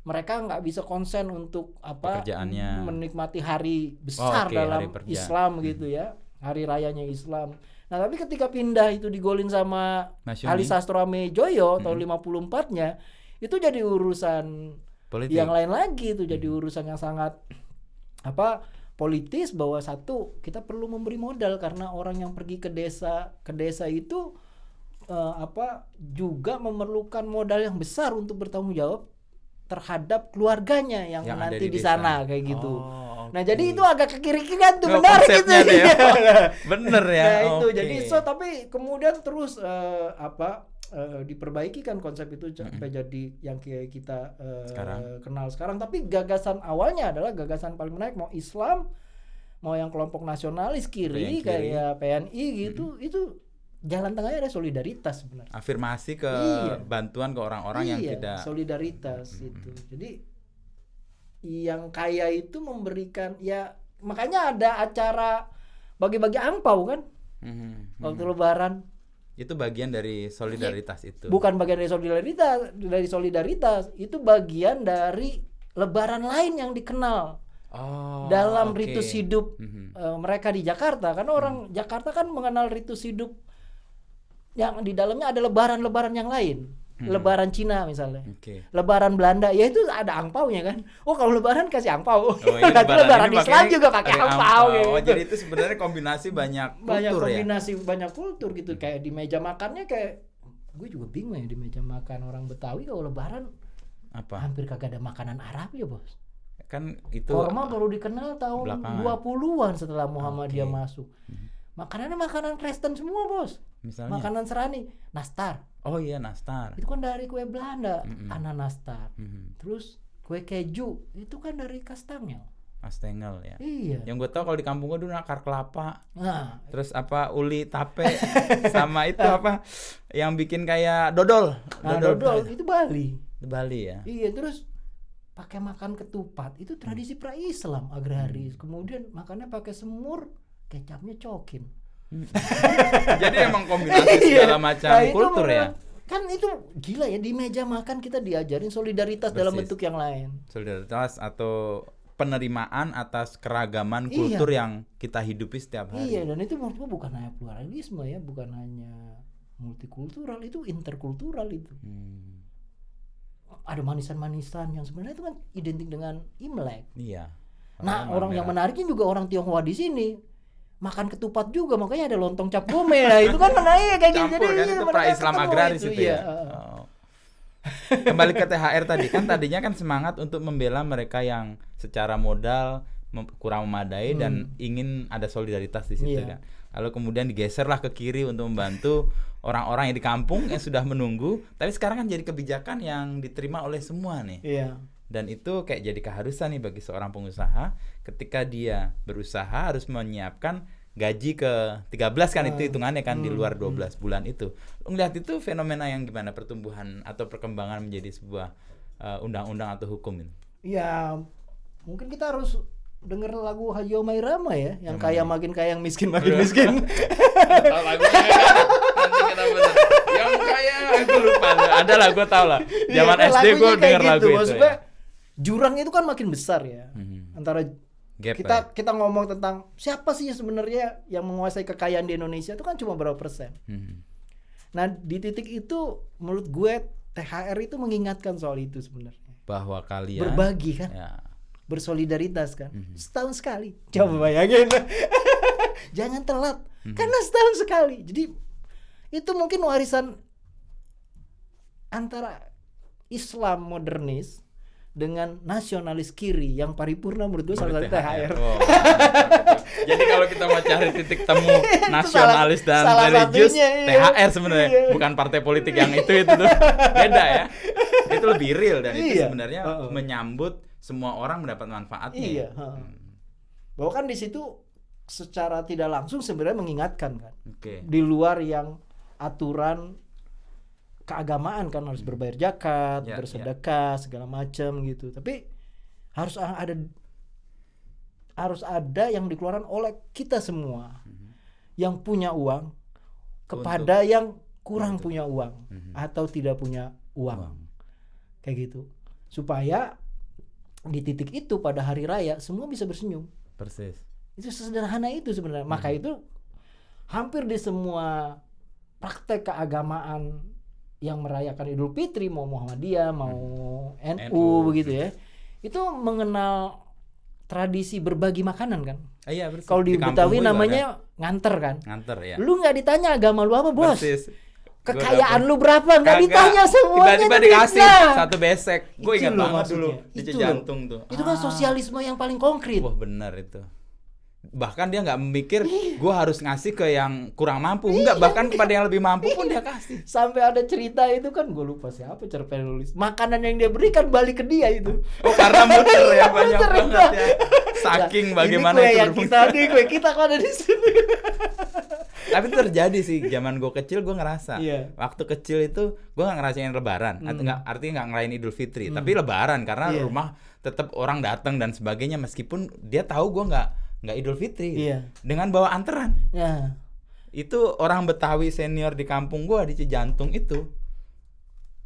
mereka nggak bisa konsen untuk menikmati hari besar dalam hari Islam gitu ya, hari rayanya Islam. Nah tapi ketika pindah itu digolin sama Ali Sastroame Joyo tahun 54-nya, itu jadi urusan politik yang lain lagi. Itu jadi urusan yang sangat politis, bahwa satu, kita perlu memberi modal karena orang yang pergi ke desa itu juga memerlukan modal yang besar untuk bertanggung jawab terhadap keluarganya yang nanti di sana kayak gitu. Nah jadi itu agak ke kiri-kirian tuh, menarik gitu. Bener ya. Nah itu jadi tapi kemudian terus diperbaiki kan konsep itu sampai jadi yang kita kenal sekarang. Tapi gagasan awalnya adalah gagasan paling menarik, mau Islam mau yang kelompok nasionalis kiri kayak PNI gitu. Itu jalan tengahnya ada solidaritas sebenarnya. Afirmasi ke bantuan ke orang-orang yang tidak solidaritas itu. Jadi yang kaya itu memberikan, ya makanya ada acara bagi-bagi angpau kan waktu Lebaran. Itu bagian dari solidaritas itu. Bukan bagian dari solidaritas, itu bagian dari Lebaran lain yang dikenal dalam ritus hidup mereka di Jakarta. Karena orang Jakarta kan mengenal ritus hidup yang di dalamnya ada lebaran-lebaran yang lain. Lebaran Cina misalnya, Lebaran Belanda, ya itu ada angpaunya kan. Kalau Lebaran kasih angpau. Lebaran Islam juga pakai angpau. Gitu. Jadi itu sebenarnya kombinasi banyak kultur banyak kultur gitu. Kayak di meja makannya kayak gue juga bingung ya di meja makan orang Betawi kalau lebaran Apa? hampir kagak ada makanan Arab ya bos. Kan itu Korma baru dikenal tahun belakangan. 20-an setelah Muhammadiyah Oke. masuk. Makanannya makanan Kristen semua bos. Misalnya. Makanan serani, nastar. Oh iya, nastar. Itu kan dari kue Belanda, ananastar. Mhm. Terus kue keju itu kan dari kastangel. Astengel ya. Iya. Yang gue tau kalau di kampung gue dulu akar kelapa. Nah, Terus apa uli tape sama itu apa yang bikin kayak dodol. dodol itu Bali. Di Bali ya. Iya, terus pakai makan ketupat itu tradisi pra-Islam agraris. Kemudian makannya pakai semur, kecapnya cokin. Jadi emang kombinasi segala macam Nah, itu kultur ya. Kan itu gila ya, di meja makan kita diajarin solidaritas dalam Persis. bentuk yang lain. Solidaritas atau penerimaan atas keragaman Iya. kultur yang kita hidupi setiap hari. Iya, dan itu menurut gua bukan hanya pluralisme ya, bukan hanya multikultural, itu interkultural itu. Ada manisan-manisan yang sebenarnya itu kan identik dengan Imlek. Iya. Nah, Makanya orang yang merah. menariknya juga orang Tionghoa di sini. Makan ketupat juga, makanya ada lontong cap gome. Nah, itu kan menarik kayak gitu. Campur kan itu mereka pra-Islam ketemu agraris itu iya. ya. Oh. Kembali ke THR tadi kan tadinya kan semangat untuk membela mereka yang secara modal kurang memadai dan ingin ada solidaritas di situ Iya. kan. Lalu kemudian digeserlah ke kiri untuk membantu orang-orang yang di kampung yang sudah menunggu. Tapi sekarang kan jadi kebijakan yang diterima oleh semua nih. Iya. Dan itu kayak jadi keharusan nih bagi seorang pengusaha ketika dia berusaha harus menyiapkan gaji ke 13 kan itu hitungannya kan di luar 12 bulan itu. Lu ngeliat itu fenomena yang gimana pertumbuhan atau perkembangan menjadi sebuah undang-undang atau hukum ini? Ya, mungkin kita harus denger lagu Haji Omai Rama ya, yang kaya makin kaya, yang miskin makin miskin. Tahu lagunya kan? Nanti kita bener. Yang kaya aku lupa. Ada lah, gue tau lah. Zaman Iya, SD gue lagunya kayak denger lagu itu. Maksudnya, Ya. jurang itu kan makin besar ya. Antara Gap kita ngomong tentang siapa sih sebenarnya yang menguasai kekayaan di Indonesia itu kan cuma berapa persen. Nah, di titik itu menurut gue THR itu mengingatkan soal itu sebenarnya. Bahwa kalian Berbagi kan. ya. Bersolidaritas kan. Setahun sekali. Coba bayangin. Jangan telat. Karena setahun sekali. Jadi itu mungkin warisan antara Islam modernis dengan nasionalis kiri yang paripurna menurut gue salah satu THR. Oh. Jadi kalau kita mau cari titik temu Itu nasionalis dan salah religius, satunya, iya. THR sebenarnya Iya. bukan partai politik yang itu tuh. Beda ya. Itu lebih real dan itu Iya. sebenarnya menyambut semua orang mendapat manfaatnya. Iya. Bahwa kan di situ secara tidak langsung sebenarnya mengingatkan kan. Oke. Di luar yang aturan keagamaan kan harus berbayar zakat, Ya, bersedekah, segala macam gitu. Tapi harus ada yang dikeluarkan oleh kita semua yang punya uang kepada yang kurang punya uang atau tidak punya uang. Kayak gitu. Supaya di titik itu pada hari raya semua bisa bersenyum. Persis. Itu sesederhana itu sebenarnya. Maka itu hampir di semua praktek keagamaan yang merayakan Idul Fitri, mau Muhammadiyah, mau NU begitu ya, itu mengenal tradisi berbagi makanan kan. Iya, persis. Kalau di kampung Betawi gue juga namanya nganter kan. ada. Nganter ya. Lu nggak ditanya agama lu apa bos, Persis. kekayaan lu berapa, nggak Kagak. ditanya semuanya. Tiba-tiba tuh dikasih fitnah. satu besek. Gue Itu ingat loh banget dulu maksudnya. di Itu Cijantung tuh. Itu kan sosialisme yang paling konkret. Wah benar itu. Bahkan dia nggak mikir gue harus ngasih ke yang kurang mampu. Enggak, bahkan kepada yang lebih mampu pun dia kasih. Sampai ada cerita itu kan, gue lupa siapa cerpen nulis, makanan yang dia berikan balik ke dia itu. Oh, karena muter ya banyak Muter banget itu. ya. Saking Nah, bagaimana ini kue itu yang berfungsi. kita nih, kue kita kok ada di sini. Tapi itu terjadi sih zaman gue kecil, gue ngerasa. Iya. Waktu kecil itu gue nggak ngerasain Lebaran, atau nggak, artinya nggak ngerayain Idul Fitri, tapi Lebaran karena Iya. rumah tetap orang datang dan sebagainya, meskipun dia tahu gue nggak Idul Fitri. Iya. Dengan bawa anteran. Ya. Itu orang Betawi senior di kampung gua di Cijantung itu,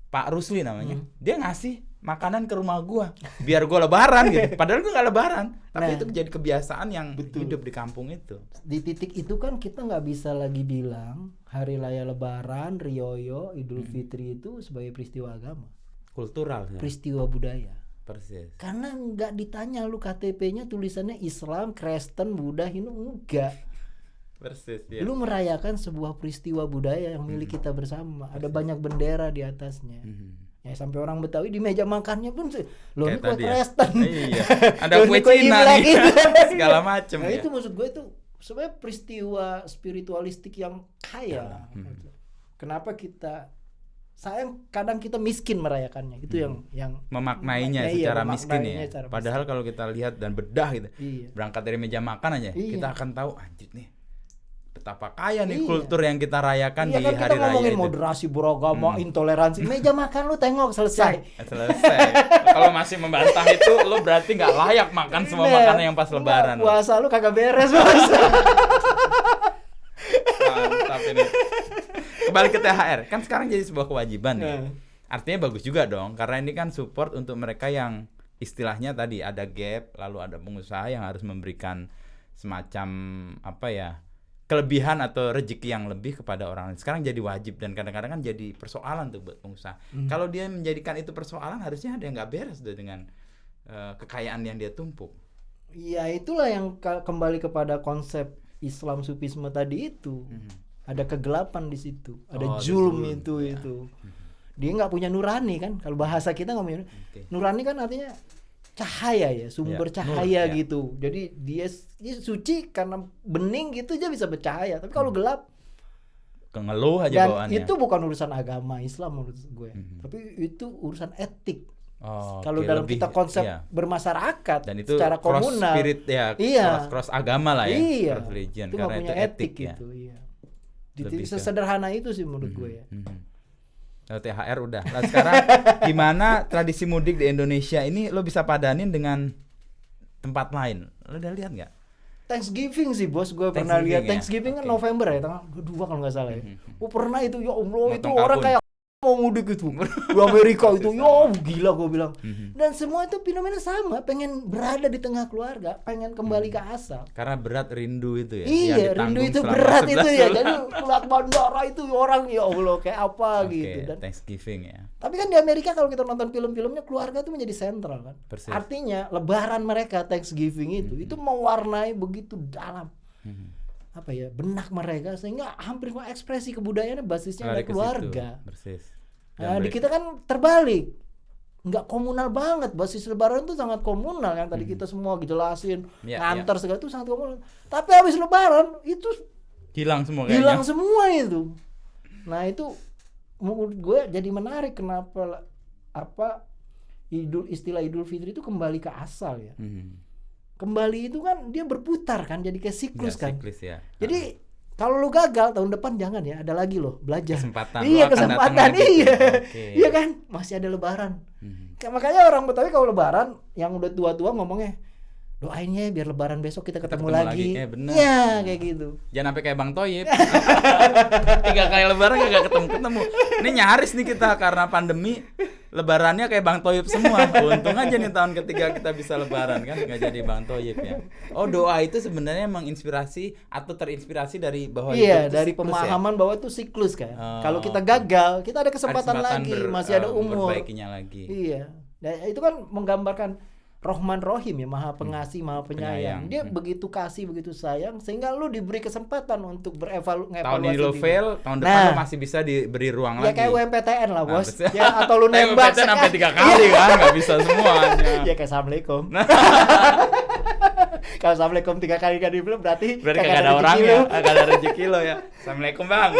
Pak Rusli namanya, dia ngasih makanan ke rumah gua biar gua lebaran gitu. Padahal gua nggak lebaran, tapi Nah, itu jadi kebiasaan yang betul. hidup di kampung itu. Di titik itu kan kita nggak bisa lagi bilang hari raya Lebaran, Rioyo, Idul Fitri itu sebagai peristiwa agama, Kultural ya. peristiwa budaya. Persis. Karena nggak ditanya lu KTP-nya tulisannya Islam, Kristen, Buddha, Hindu, enggak. Persis ya. Lu merayakan sebuah peristiwa budaya yang milik kita bersama. Ada banyak bendera di atasnya. Ya sampai orang Betawi di meja makannya pun lo ini kue Kristen. Iya. Ada kue Cina nih. Segala macam. Nah, itu maksud gue itu sebenarnya peristiwa spiritualistik yang kaya. Kenapa kadang kita miskin merayakannya. Itu yang memaknainya secara miskin ya. Padahal kalau kita lihat dan bedah gitu. Berangkat dari meja makan aja, kita akan tahu anjir nih. Betapa kaya nih kultur yang kita rayakan di kan hari kita raya ngomongin itu. Moderasi beragama, intoleransi. Meja makan lu tengok selesai. Kalau masih membantah itu lu berarti nggak layak makan semua makanan yang pas lebaran. Puasa lu kagak beres, Bos. Mantap ini. Kembali ke THR. Kan sekarang jadi sebuah kewajiban nih. Artinya bagus juga dong karena ini kan support untuk mereka yang istilahnya tadi ada gap, lalu ada pengusaha yang harus memberikan semacam kelebihan atau rezeki yang lebih kepada orang lain. Sekarang jadi wajib dan kadang-kadang kan jadi persoalan tuh buat pengusaha. Kalau dia menjadikan itu persoalan, harusnya ada yang nggak beres tuh dengan kekayaan yang dia tumpuk. Ya itulah yang kembali kepada konsep Islam sufisme tadi itu. Ada kegelapan di situ, ada zulm itu. Dia nggak punya nurani kan? Kalau bahasa kita ngomongin nurani kan artinya cahaya ya, sumber cahaya gitu. Jadi dia suci karena bening gitu aja bisa bercahaya. Tapi kalau gelap ngeluh aja dan bawaannya. itu bukan urusan agama Islam menurut gue. Tapi itu urusan etik. Kalau dalam kita konsep bermasyarakat dan itu secara komunal, spirit cross agama lah ya, cross religion itu karena itu etik gitu. Sesederhana itu sih menurut gue ya. THR udah. Nah sekarang gimana tradisi mudik di Indonesia ini lo bisa padanin dengan tempat lain? Lo udah lihat nggak? Thanksgiving sih bos, gue pernah lihat Thanksgiving kan November ya, tanggal 2 kalau nggak salah ya. Pernah itu ya Allah itu orang kayak mau mudik itu di Amerika itu gila gue bilang. Dan semua itu fenomena sama, pengen berada di tengah keluarga, pengen kembali ke asal. Karena berat rindu itu ya. Iya, rindu itu berat itu ya. Jadi lihat bandara itu orang ya Allah kayak apa gitu. Dan Thanksgiving ya. Tapi kan di Amerika kalau kita nonton film-filmnya keluarga itu menjadi sentral kan. Persis. Artinya lebaran mereka Thanksgiving itu mewarnai begitu dalam. Benak mereka sehingga hampir semua ekspresi kebudayaannya basisnya ada keluarga. Nah, di kita kan terbalik. Nggak komunal banget, basis lebaran itu sangat komunal yang tadi kita semua jelasin, ngantar segala itu sangat komunal. Tapi habis lebaran itu hilang semua kayaknya. Hilang semua itu. Nah, itu menurut gue jadi menarik kenapa istilah Idul Fitri itu kembali ke asal ya. Kembali itu kan dia berputar kan jadi kayak siklus kan. Jadi kalau lu gagal tahun depan jangan ya, ada lagi loh belajar. Kesempatan. Iya kan, masih ada lebaran. Makanya orang Betawi kalau lebaran yang udah tua-tua ngomongnya doain ya biar lebaran besok kita ketemu lagi. Iya, kayak gitu. Jangan sampai kayak Bang Toyib. 3 kali lebaran gak ketemu. Ini nyaris nih kita karena pandemi lebarannya kayak Bang Toyib semua. Untung aja nih tahun ketiga kita bisa lebaran kan enggak jadi Bang Toyib ya. Oh, doa itu sebenarnya menginspirasi atau terinspirasi dari bahwa dari pemahaman bahwa itu siklus kan. Kalau kita gagal, kita ada kesempatan lagi, masih ada umur. Perbaikinya lagi. Iya. Dan itu kan menggambarkan Rohman Rohim ya, Maha Pengasih, Maha Penyayang. Dia begitu kasih, begitu sayang sehingga lu diberi kesempatan untuk berevaluasi. Tahun ini lo fail, tahun depan lo masih bisa diberi ruang lagi. Ya kayak UMPTN lah, Bos. Ya atau lu nembak sampai 3 kali kan, enggak bisa semuanya. Ya kayak Assalamualaikum. Kalau Assalamualaikum 3 kali kan belum berarti kagak ada orangnya, kagak ada rezeki lo ya. Assalamualaikum Bang.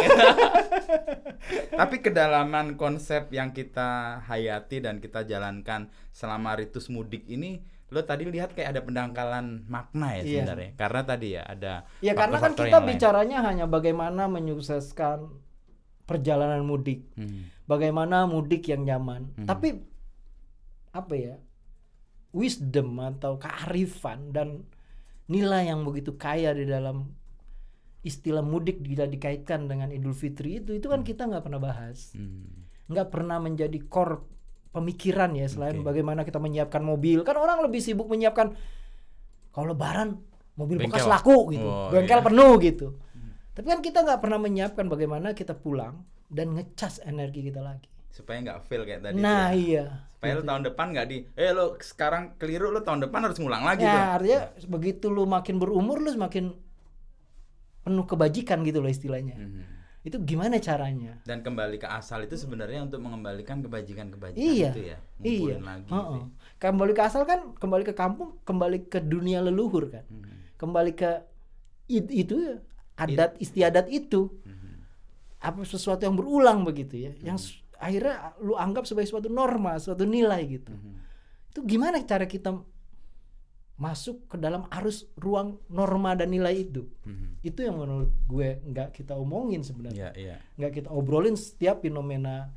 Tapi kedalaman konsep yang kita hayati dan kita jalankan selama ritus mudik ini, lo tadi lihat kayak ada pendangkalan makna ya sebenarnya. Karena tadi ya ada karena kan kita bicaranya hanya bagaimana menyukseskan perjalanan mudik. Bagaimana mudik yang nyaman. Tapi wisdom atau kearifan dan nilai yang begitu kaya di dalam istilah mudik tidak dikaitkan dengan Idul Fitri itu kan kita nggak pernah bahas, nggak pernah menjadi core pemikiran ya selain bagaimana kita menyiapkan mobil. Kan orang lebih sibuk menyiapkan kalau lebaran mobil bekas laku gitu, bengkel penuh gitu. Tapi kan kita nggak pernah menyiapkan bagaimana kita pulang dan ngecas energi kita lagi supaya nggak fail kayak tadi. Nah supaya lo tahun depan nggak lo sekarang keliru, lo tahun depan harus ngulang lagi. Artinya begitu lo makin berumur lo semakin penuh kebajikan gitu loh istilahnya. Itu gimana caranya? Dan kembali ke asal itu sebenarnya untuk mengembalikan kebajikan-kebajikan Iya, itu ya, iya. ngumpulin lagi. Gitu ya. Kembali ke asal kan, kembali ke kampung, kembali ke dunia leluhur kan, kembali ke itu ya, adat istiadat itu, apa sesuatu yang berulang begitu ya, yang akhirnya lu anggap sebagai suatu norma, suatu nilai gitu. Itu gimana cara kita masuk ke dalam arus ruang norma dan nilai itu? Itu yang menurut gue nggak kita omongin sebenarnya, nggak kita obrolin setiap fenomena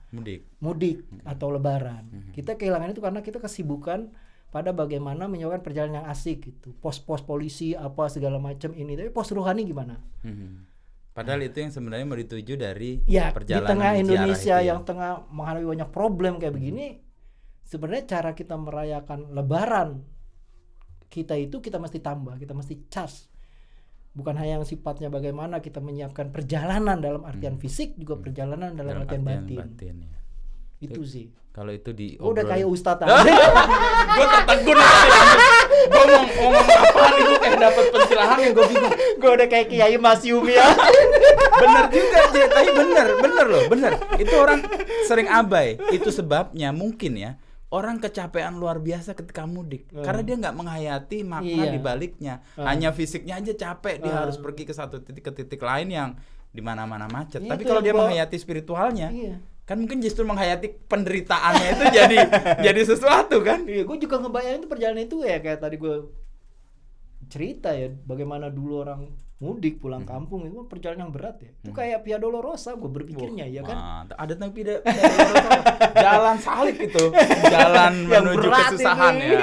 mudik atau lebaran. Kita kehilangan itu karena kita kesibukan pada bagaimana menyewakan perjalanan yang asik gitu, pos-pos polisi apa segala macam ini, tapi pos rohani gimana? Padahal itu yang sebenarnya mau dituju dari di perjalanan tengah Indonesia itu, yang tengah menghadapi banyak problem kayak begini, sebenarnya cara kita merayakan lebaran kita itu kita mesti tambah, kita mesti charge. Bukan hanya yang sifatnya bagaimana kita menyiapkan perjalanan dalam artian fisik, juga perjalanan dalam artian batin ya. Itu sih. Kalau itu di udah kayak Ustadz gue tertegun gue ngomong apa nih, gue kayak dapet pencerahan yang gue bingung. Gue udah kayak Kiai Mas Yumi ya. Bener juga tapi bener loh. Itu orang sering abai. Itu sebabnya mungkin ya orang kecapean luar biasa ketika mudik, karena dia nggak menghayati makna di baliknya. Hanya fisiknya aja capek, dia harus pergi ke satu titik ke titik lain yang di mana-mana macet. Tapi kalau dia menghayati spiritualnya, kan mungkin justru menghayati penderitaannya itu jadi sesuatu kan. Iya, gue juga ngebayangin itu perjalanan itu ya, kayak tadi gue cerita ya, bagaimana dulu orang mudik pulang kampung itu perjalanan yang berat ya. Itu kayak Via Dolorosa gue berpikirnya ya kan. Ada tentang Via Dolorosa, jalan salib itu, jalan menuju kesusahan ya.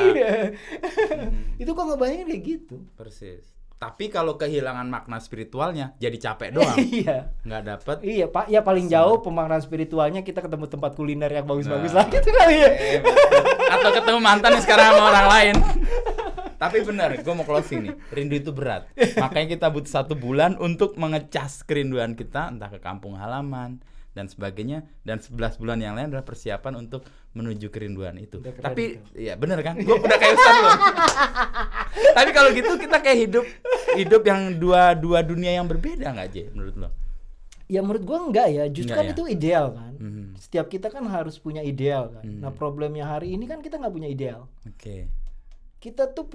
Itu kok ngebayangin kayak gitu. Persis. Tapi kalau kehilangan makna spiritualnya jadi capek doang. Iya. Nggak dapet. Iya Pak, ya paling jauh pemaknaan spiritualnya kita ketemu tempat kuliner yang bagus-bagus lah gitu kali ya. Atau ketemu mantan yang sekarang sama orang lain. Tapi benar, gue mau closing nih. Rindu itu berat. Makanya kita butuh 1 bulan untuk mengecas kerinduan kita, entah ke kampung halaman dan sebagainya. Dan 11 bulan yang lain adalah persiapan untuk menuju kerinduan itu. Tapi ya benar kan? Gue udah kayak Ustaz loh. Tapi kalau gitu kita kayak hidup yang dua dunia yang berbeda nggak, J? Menurut lo? Ya menurut gue enggak ya. Justru kan itu ideal kan. Setiap kita kan harus punya ideal kan. Nah problemnya hari ini kan kita nggak punya ideal. Kita tuh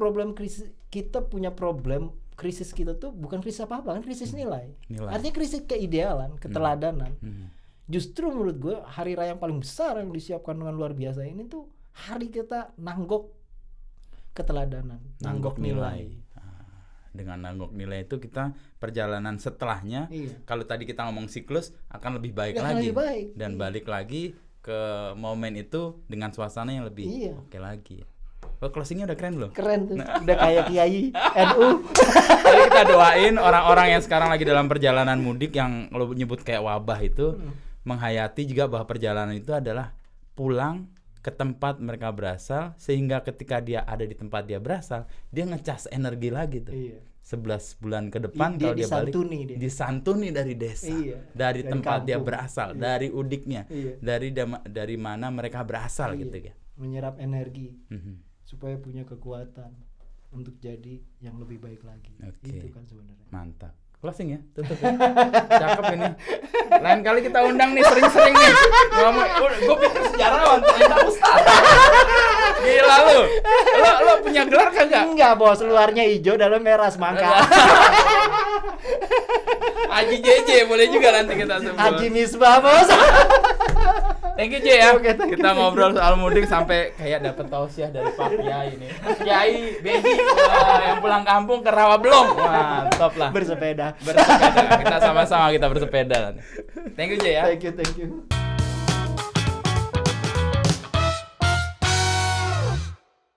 kita punya problem krisis kita tuh bukan krisis apa-apa kan, krisis nilai. Artinya krisis keidealan, keteladanan. Justru menurut gue hari raya yang paling besar yang disiapkan dengan luar biasa ini tuh hari kita nanggok keteladanan, nanggok nilai. Dengan nanggok nilai itu kita perjalanan setelahnya, kalau tadi kita ngomong siklus akan lebih baik lagi. Dan balik lagi ke momen itu dengan suasana yang lebih oke lagi. Oh, closingnya udah keren loh. Keren tuh, udah kayak Kiai NU. Jadi kita doain orang-orang yang sekarang lagi dalam perjalanan mudik yang lo nyebut kayak wabah itu, menghayati juga bahwa perjalanan itu adalah pulang ke tempat mereka berasal, sehingga ketika dia ada di tempat dia berasal, dia ngecas energi lagi tuh. 11 bulan ke depan kalau dia balik disantuni dari desa, dari tempat kampung. Dia berasal, dari udiknya, dari mana mereka berasal gitu ya. Menyerap energi. Supaya punya kekuatan untuk jadi yang lebih baik lagi. Itu kan sebenarnya. Mantap. Closing ya, tutup ya. Cakep ini. Lain kali kita undang nih sering-sering nih. Gue pikir sejarawan, ternyata Ustaz. Gila lu. Lo punya gelar kagak? Enggak, Bos. Luarnya hijau, dalam merah semangka. Haji JJ boleh juga nanti kita sebut. Haji Misbah, Bos. Thank you, J ya. Kita ngobrol soal mudik sampai kayak dapet tausiah dari Pak Kiai ini. Kiai Beji yang pulang kampung ke Rawabelong. Mantap lah. Bersepeda. Kita sama-sama kita bersepeda. Thank you, J ya. Thank you.